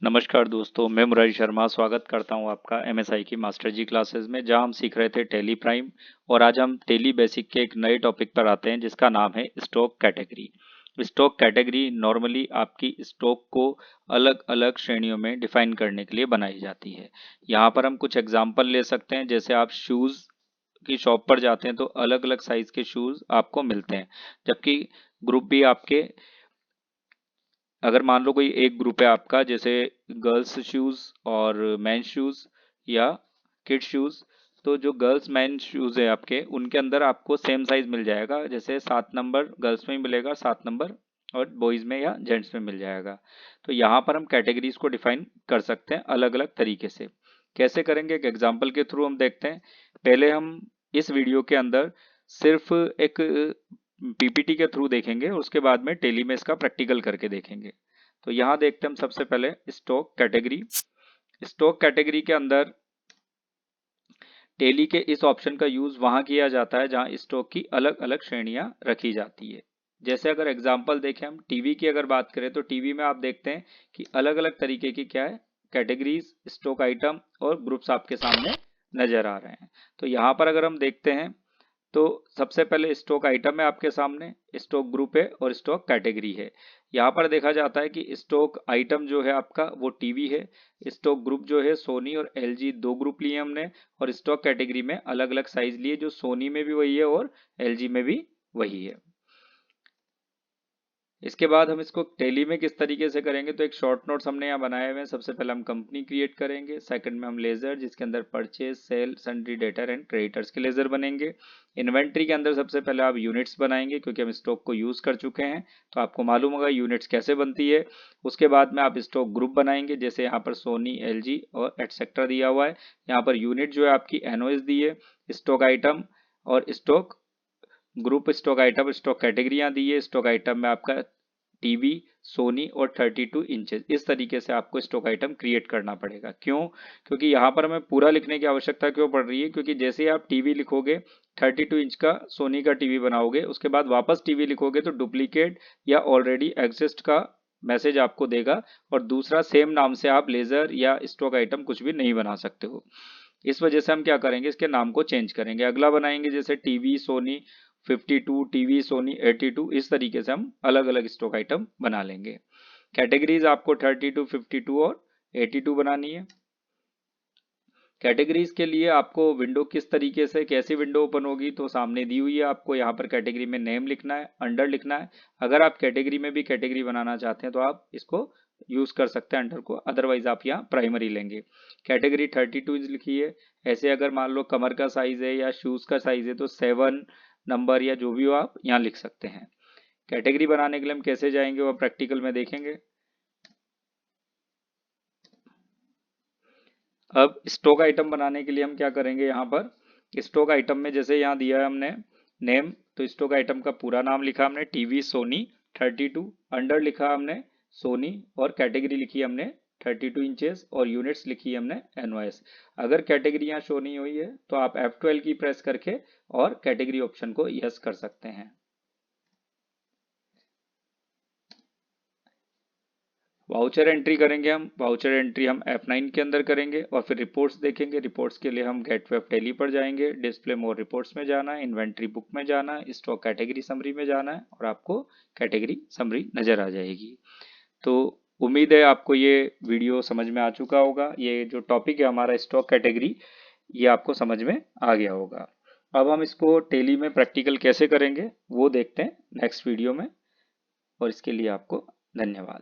नमस्कार दोस्तों, मैं मुरारी शर्मा स्वागत करता हूं आपका एमएसआई की मास्टर जी क्लासेस में, जहां हम सीख रहे थे टैली प्राइम। और आज हम टैली बेसिक के एक नए टॉपिक पर आते हैं जिसका नाम है stock category. Stock category normally आपकी स्टॉक को अलग अलग श्रेणियों में डिफाइन करने के लिए बनाई जाती है। यहाँ पर हम कुछ एग्जाम्पल ले सकते हैं, जैसे आप शूज की शॉप पर जाते हैं तो अलग अलग साइज के शूज आपको मिलते हैं, जबकि ग्रुप भी आपके, अगर मान लो कोई एक ग्रुप है आपका, जैसे गर्ल्स शूज और मेंस शूज या किड्स शूज, तो जो गर्ल्स मेन शूज है आपके, उनके अंदर आपको सेम साइज मिल जाएगा। जैसे 7 नंबर गर्ल्स में मिलेगा, 7 नंबर और बॉयज में या जेंट्स में मिल जाएगा। तो यहाँ पर हम कैटेगरीज को डिफाइन कर सकते हैं अलग अलग तरीके से। कैसे करेंगे, एक एग्जाम्पल के थ्रू हम देखते हैं। पहले हम इस वीडियो के अंदर सिर्फ एक पीपीटी के थ्रू देखेंगे, उसके बाद में टेली में इसका प्रैक्टिकल करके देखेंगे। तो यहां देखते हैं हम सबसे पहले स्टॉक कैटेगरी। स्टॉक कैटेगरी के अंदर टेली के इस ऑप्शन का यूज वहां किया जाता है जहां स्टॉक की अलग अलग श्रेणियां रखी जाती है। जैसे अगर एग्जांपल देखें हम टीवी की अगर बात करें, तो टीवी में आप देखते हैं कि अलग अलग तरीके की क्या है, कैटेगरीज, स्टॉक आइटम और ग्रुप्स आपके सामने नजर आ रहे हैं। तो यहाँ पर अगर हम देखते हैं तो सबसे पहले स्टॉक आइटम है आपके सामने, स्टॉक ग्रुप है और स्टॉक कैटेगरी है। यहाँ पर देखा जाता है कि स्टॉक आइटम जो है आपका वो टीवी है, स्टॉक ग्रुप जो है सोनी और एलजी, दो ग्रुप लिए हमने, और स्टॉक कैटेगरी में अलग अलग साइज लिए, जो सोनी में भी वही है और एलजी में भी वही है। इसके बाद हम इसको टेली में किस तरीके से करेंगे, तो एक शॉर्ट नोट्स हमने यहाँ बनाए हुए हैं। सबसे पहले हम कंपनी क्रिएट करेंगे, सेकंड में हम लेजर, जिसके अंदर purchase, sale, sundry, debtor and creditors के लेजर बनेंगे। इन्वेंट्री के अंदर सबसे पहले आप यूनिट्स बनाएंगे, क्योंकि हम स्टॉक को यूज कर चुके हैं तो आपको मालूम होगा यूनिट्स कैसे बनती है। उसके बाद में आप स्टॉक ग्रुप बनाएंगे, जैसे यहाँ पर सोनी, एलजी और एटसेट्रा दिया हुआ है। यहाँ पर यूनिट जो है आपकी एनओएस दी है, स्टॉक आइटम और stock group, stock item, stock कैटेगरियां दी है। स्टॉक आइटम में आपका टीवी, सोनी और 32 इंचेस, इस तरीके से आपको स्टॉक आइटम क्रिएट करना पड़ेगा। क्यों? क्योंकि यहाँ पर हमें पूरा लिखने की आवश्यकता क्यों पड़ रही है, क्योंकि जैसे आप टीवी लिखोगे, 32 इंच का सोनी का टीवी बनाओगे, उसके बाद वापस टीवी लिखोगे तो डुप्लीकेट या ऑलरेडी एग्जिस्ट का मैसेज आपको देगा, और दूसरा सेम नाम से आप लेजर या स्टॉक आइटम कुछ भी नहीं बना सकते हो। इस वजह से हम क्या करेंगे, इसके नाम को चेंज करेंगे। अगला बनाएंगे जैसे टीवी सोनी 52, टीवी सोनी 82, इस तरीके से हम अलग अलग स्टॉक आइटम बना लेंगे। कैटेगरीज आपको 32, 52 और 82 बनानी है। कैटेगरीज के लिए आपको विंडो किस तरीके से, कैसी विंडो ओपन होगी, तो सामने दी हुई है आपको। यहाँ पर कैटेगरी में नेम लिखना है, अंडर लिखना है। अगर आप कैटेगरी में भी कैटेगरी बनाना चाहते हैं तो आप इसको यूज कर सकते हैं अंडर को, अदरवाइज आप यहाँ प्राइमरी लेंगे। कैटेगरी 32 इंच लिखी है। ऐसे अगर मान लो कमर का साइज है या शूज का साइज है तो 7 नंबर या जो भी हो आप यहाँ लिख सकते हैं। कैटेगरी बनाने के लिए हम कैसे जाएंगे वो प्रैक्टिकल में देखेंगे। अब स्टॉक आइटम बनाने के लिए हम क्या करेंगे, यहाँ पर स्टॉक आइटम में जैसे यहाँ दिया है हमने नेम, तो स्टॉक आइटम का पूरा नाम लिखा हमने टीवी सोनी 32, अंडर लिखा हमने सोनी और कैटेगरी लिखी हमने 32 इंचेस और यूनिट्स लिखी हमने एनओएस। अगर कैटेगरी यहाँ शो नहीं हुई है तो आप F12 की प्रेस करके और कैटेगरी ऑप्शन को यस कर सकते हैं। वाउचर एंट्री करेंगे हम, वाउचर एंट्री हम F9 के अंदर करेंगे और फिर रिपोर्ट्स देखेंगे। रिपोर्ट्स के लिए हम गेट वेब टेली पर जाएंगे, डिस्प्ले मोर रिपोर्ट्स में जाना है, इन्वेंट्री बुक में जाना है, स्टॉक कैटेगरी समरी में जाना है और आपको कैटेगरी समरी नजर आ जाएगी। तो उम्मीद है आपको ये वीडियो समझ में आ चुका होगा। ये जो टॉपिक है हमारा स्टॉक कैटेगरी, ये आपको समझ में आ गया होगा। अब हम इसको टेली में प्रैक्टिकल कैसे करेंगे वो देखते हैं नेक्स्ट वीडियो में, और इसके लिए आपको धन्यवाद।